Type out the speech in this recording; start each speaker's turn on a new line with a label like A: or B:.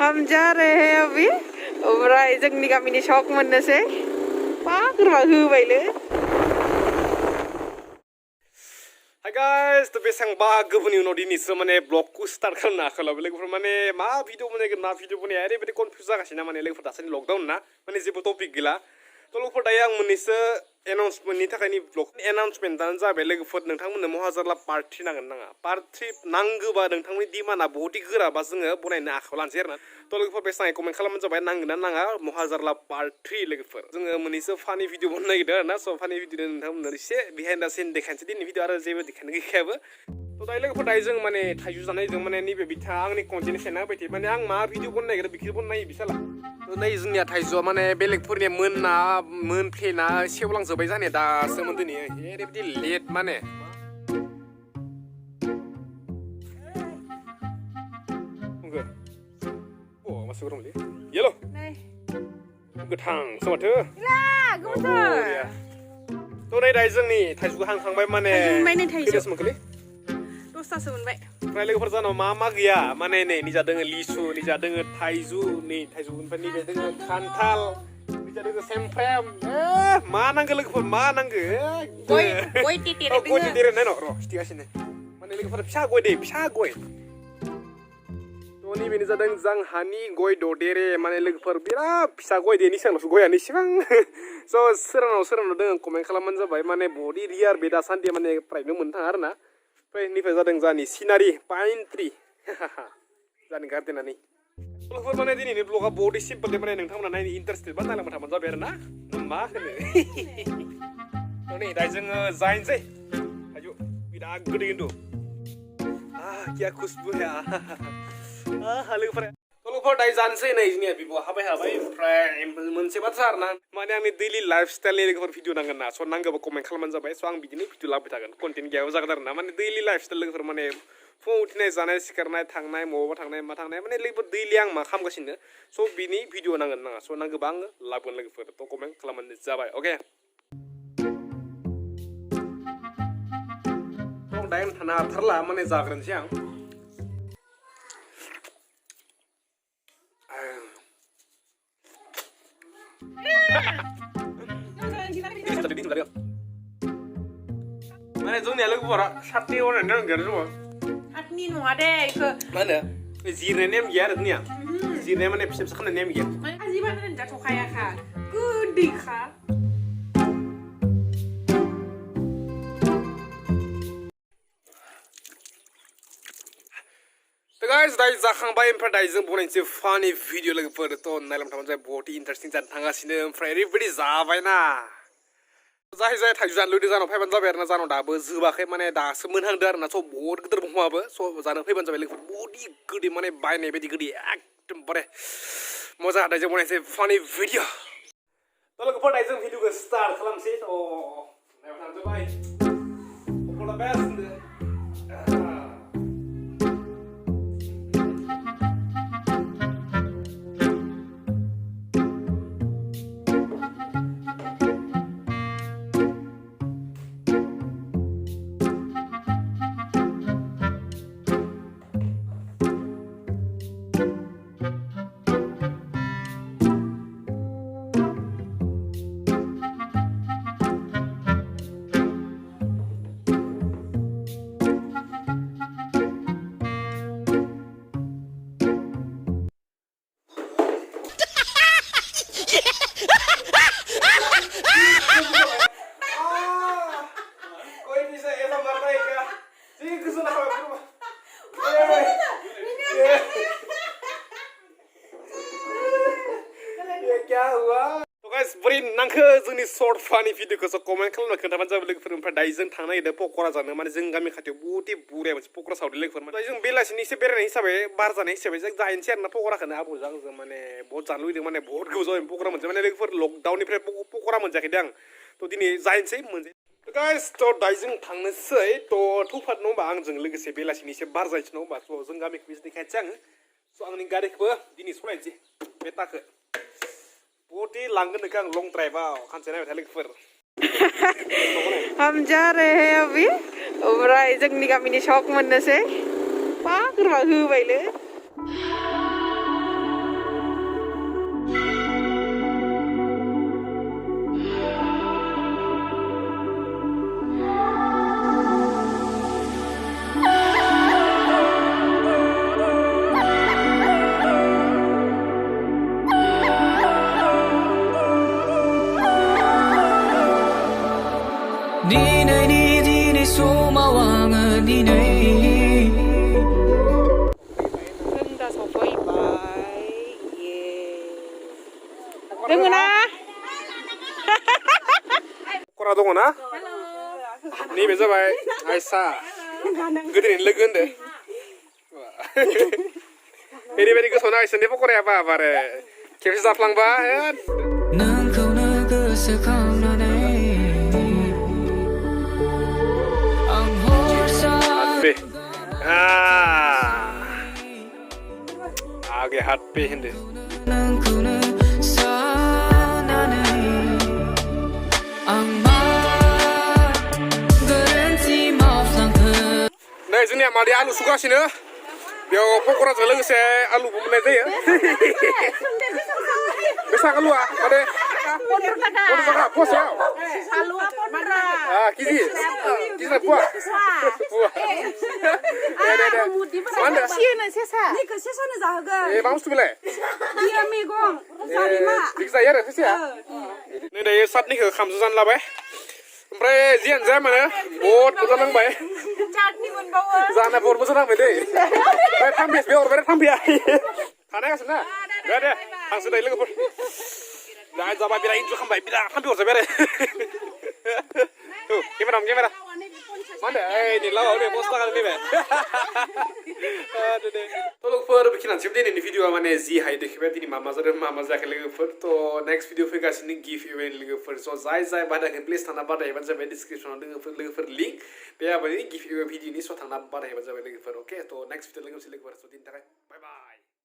A: हम जा रहे हैं अभी ओमफ्राय जोंनि गामिनि शक मोननोसै Gwrbw होबायलै
B: Hi guys, to besang bahagwनि उनाव दिनैसो माने ब्लगखौ स्टार्ट खालामनो आखायाव लोगोफोर माने मा भिडिअ बनायगोन मा भिडिअ बनाया ओरैबायदि कनफिउज जागासिनो माने लोगोफोर दासान्दि लकडाउन ना माने जेबो टपिक गैला थ' लोगोफोर दायो आं मोननैसो एनाउन्समेन्टनि थाखायनि ब्लग एनाउन्समेन्टआनो जाबाय लोगोफोर नोंथांमोननो महाजारला पार्ट 3 नांगोन नाङा पार्ट 3 नांगौबा नोंथांनि डिमान्डआ बहुद गोराबा जोङो बनायनो आखायाव लानोसै आरोना थ' लोगोफोर बेसां कमेन्ट खालामबानो जाबाय नांगोन ना नाङा महाजारला पार्ट 3 लोगोफोर जोङो मोननैसो फानि भिडिअ बनायनो नागिरदों आरोना स' फानि भिडिअ नोंथांमोननो एसे बिहाइन्ड द सिन देखायनोसै दिनै भिडिअ आरो जेबो देखायनो गैखायाबो थ' दायो लोगोफोर दायो जों माने थाइजु जानाय जों माने नैबे बिथाङा आंनि कन्टेन्ट सेना होबाय थायो माने आं मा भिडिअ बनायनो नागिरो बेखौ बनायो बिसाला नै जोंनिया थाइजौआ माने बेलेगफोरनिया मोनफ्लेना सेवलांजोब्बाय जानाया दासो मोनदों नै ओरैबायदि लेट माने Khungur. Oh, masih kurang boleh. Yellow. Getang, somato.
A: Lah, gomotor.
B: Tuh नै दायो जोंनि थाइजौखौ हांखांबाय माने खैदासो मोनखोलै
A: दसथासो मोनबाय
B: ओमफ्राय लोगोफोर जानाव मा गैया माने नै निजा दोङो लिसु निजा दोङो थाइजु नै थाइजौनिफ्राय निजा दोङो खान्थाल निजा दोङो सेमफ्रेम मा नांगो लोगोफोर मा नांगो
A: गय टिटिरे
B: गय टिटिरे नाय न' र' खिथिगासिनो माने लोगोफोर फिसा गय दै फिसा गय थ' नैबेनो जादों जोंहानि गय ददेरे माने लोगोफोर बिराद फिसा गय देनि सिगांल'सो गयानो इसेबां स' सोरानाव दोङो कमेन्ट खालामबानो जाबाय माने बडि रियार बे दासान्दि माने प्रायनो मोननो थाङा आरोना ओमफ्राय निफ्राय जादों जानि सिनारि पाइन ट्रि जानि गार्डेनानि लोगोफोर माने दिनैनि ब्लगा बहुद सिम्पोल दे माने नोंथांमोना नायनो इन्टारेस्टेड बा नायलांबाय थाबानो जाबाय आरोना मा होनो नै दा जोङो जायनोसै थाइजौ बिराद गोदै खिन्थु क्या खुशबु है लोगोफोर दायो जानोसै नै जोंनिया बिब'आ हाबाय ओमफ्राय मोनसे बाथ्रा आरोना माने आंनि दैलि लाइफ स्टाइलनि लोगोफोर भिडिअ नांगोन ना स' नांगौबा कमेन्ट खालामबानो जाबाय स' आं बिदिनो भिडिअ लाबोबाय थागोन कन्टेन्ट गैयाबो जागोन आरोना माने दैलि लाइफ स्टाइल लोगोफोर माने फुङाव उथिनाय जानाय सिखारनाय थांनाय मबावबा थांनाय मा थांनाय माने लोगोफोर दैलि आं मा खालामगासिनो स' बिनि भिडिअ नांगोन नाङा स' नांगौबा आङो लाबोगोन लोगोफोर थ' कमेन्ट खालामबानो जाबाय अके थ' दायो थानो हाथारला माने जाग्रोनोसै आं माने जोंनिया लोगोफोरा सातनि अरायनो नांगोन आरो
A: सातनि नङा दे इखो
B: मा होनो जिरनाय नेम गैया आरो जोंनिया जिरनाय माने फिसा फिसा खालामनाय नेम गैया
A: माने आजि बानायनानै जाथ'खायाखा गोदैखा
B: guys दायो जाखांबाय ओमफ्राय दायो जों बनायनोसै फानि भिडिअ लोगोफोर थ' नायलांबाय थाबानो जाबाय बहुद इन्टारेस्टिं जानो थांगासिनो ओमफ्राय ओरैबायदि जाबायना जाय थाइजौ जानो लुगैदों जानाव फैबानो जाबाय आरोना जानाव दाबो जोबाखै माने दासो मोनहांदों आरोना स' बहुद गिदिर बुङाबो स' जानो फैबानो जाबाय लोगोफोर बहुद गोदै माने बायनाय बायदि गोदै एकदमबारे मोजां दायो बनायनोसै फानि भिडिअ थ' लोगोफोर दायो जों भिडिअखौ स्टार्ट खालामसै थ' नायबाय थाबानो जाबाय all the best बोरै नांखो जोंनि सर्ट फानि भिडिअखौ स' कमेन्ट खालामना खोन्थाबानो जाबाय लोगोफोर ओमफ्राय दायो जों थांनो नागिरदों पक'रा जानो माने जों गामि खाथियाव बहुद बुरजा मोनसे पक'रा सावदों लोगोफोर दायो जों बेलासिनि एसे बेरायनाय हिसाबै बार जानाय हिसाबै जों जाहैनोसै आरोना पक'राखौनो आबौजों आंजों माने बहुत जानो लुगैदों माने बहुत गोबाव जाबाय पक'रा मोनसे माने लोगोफोर लकडाउननिफ्राय पक'रा मोनजायाखै आं थ' दिनै जाहैनोसै मोनसे गाइस थ' दायो जों थांनोसै थ' थौफात नङा होमबा आंजों लोगोसे बेलासिनि एसे बार जायसै नङा होमबा स' जों गामिखौ एसे देखायनोसै आङो स' आंनि गारिखौबो दिनै सलायनोसै बे टाखो बहुद लांगोन नोंखौ आं लं ड्राइभआव खानसे नायबाय था लोगोफोर
A: हम जा रहे हैं अभी ओमफ्राय जोंनि गामिनि शक मोननोसै Gwrbw होबायलै Thân đã sổ phơi bài. Đừng có na.
B: Kora dong na? Ni beza bai. Aisa. Gede ni legun deh. Ini beri ke sona aisa ni pokok apa bare. Kepsi zaplang ba. Hatpe. Age hatpe hindi. Nah, ini amali alu suka sih nih. Biar pokoknya jalan ke alu bumbun aja ya. Bisa alu ah, ada. Buah, buah siapa?
C: Alu apa mana?
B: Ah, kizi buah. Buah. Mana?
C: Ni ke sisa ni zahaga.
B: Bagus tuh bela.
C: Dia megong. Zarima.
B: Bisa ya, sih ya. Nih deh, saat nih ke kamsusan lah, bay. Ompre, zian zam mana? Bot, betul nang bay.
C: Chutney pun bawa.
B: Zana bot betul nang bay deh. Bay tampis, biar bay tampis. Tanah kan sana. Bay deh, langsung deh lagi pur. Dah, jawab bila itu kan bay, bila tampis orang bay. Tuh, kamera. Mana? Ini lawa ni posta kan ni bay. Aduh deh. Tolong pur bikinan siapa ini video mana zi hai deh. Berarti ini mama zak lagi pur. To next video fika sini give event lagi pur. So zai pada kan please tanah pada hebat saya description lagi pur link. Biar apa ini give event video ini so tanah pada hebat saya lagi pur. Okay, to next video lagi pur. So tinta bye bye.